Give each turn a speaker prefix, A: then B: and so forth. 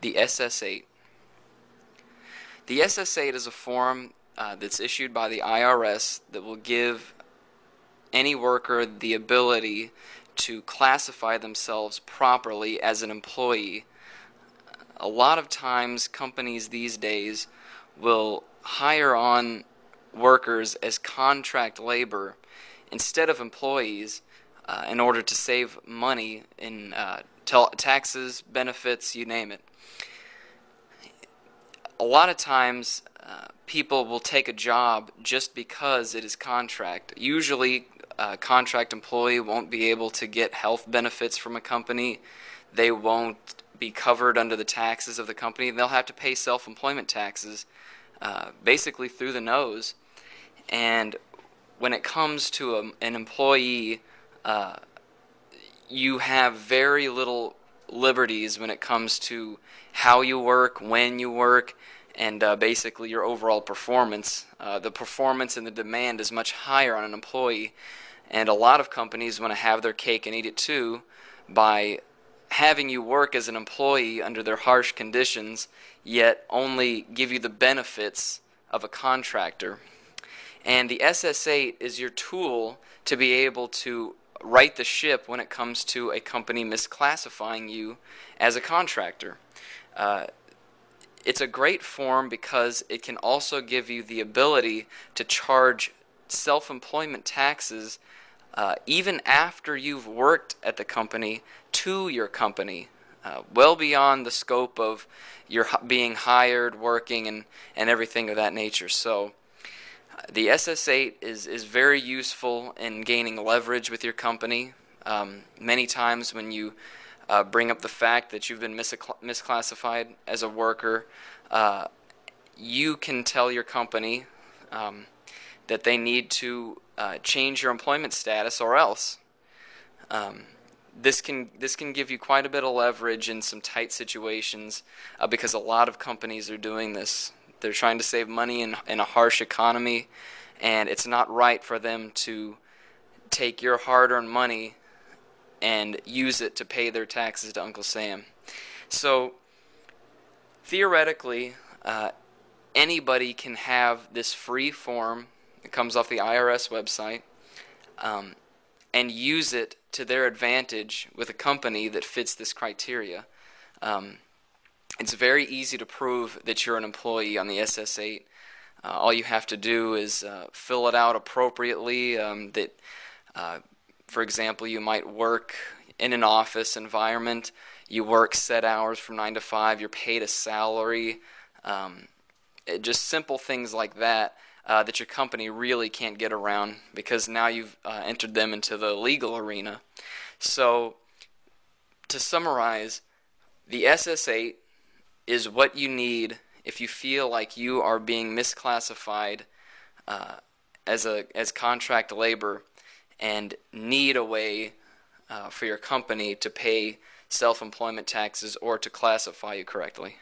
A: The SS-8. The SS-8 is a form that's issued by the IRS that will give any worker the ability to classify themselves properly as an employee. A lot of times companies these days will hire on workers as contract labor instead of employees in order to save money in taxes, benefits, you name it. A lot of times people will take a job just because it is contract. Usually a contract employee won't be able to get health benefits from a company. They won't be covered under the taxes of the company. They'll have to pay self-employment taxes basically through the nose. And when it comes to an employee, you have very little liberties when it comes to how you work, when you work, and basically your overall performance. The performance and the demand is much higher on an employee, and a lot of companies want to have their cake and eat it too by having you work as an employee under their harsh conditions, yet only give you the benefits of a contractor. And the SS-8 is your tool to be able to right the ship when it comes to a company misclassifying you as a contractor. It's a great form because it can also give you the ability to charge self-employment taxes even after you've worked at the company to your company, well beyond the scope of your being hired, working, and everything of that nature. So the SS-8 is very useful in gaining leverage with your company. Many times when you bring up the fact that you've been misclassified as a worker, you can tell your company that they need to change your employment status or else. This can give you quite a bit of leverage in some tight situations because a lot of companies are doing this. They're trying to save money in a harsh economy, and it's not right for them to take your hard-earned money and use it to pay their taxes to Uncle Sam. So theoretically, anybody can have this free form. It comes off the IRS website, and use it to their advantage with a company that fits this criteria. It's very easy to prove that you're an employee on the SS-8. All you have to do is fill it out appropriately. For example, you might work in an office environment. You work set hours from 9 to 5. You're paid a salary. Just simple things like that that your company really can't get around because now you've entered them into the legal arena. So to summarize, the SS-8 is what you need if you feel like you are being misclassified as contract labor and need a way for your company to pay self-employment taxes or to classify you correctly.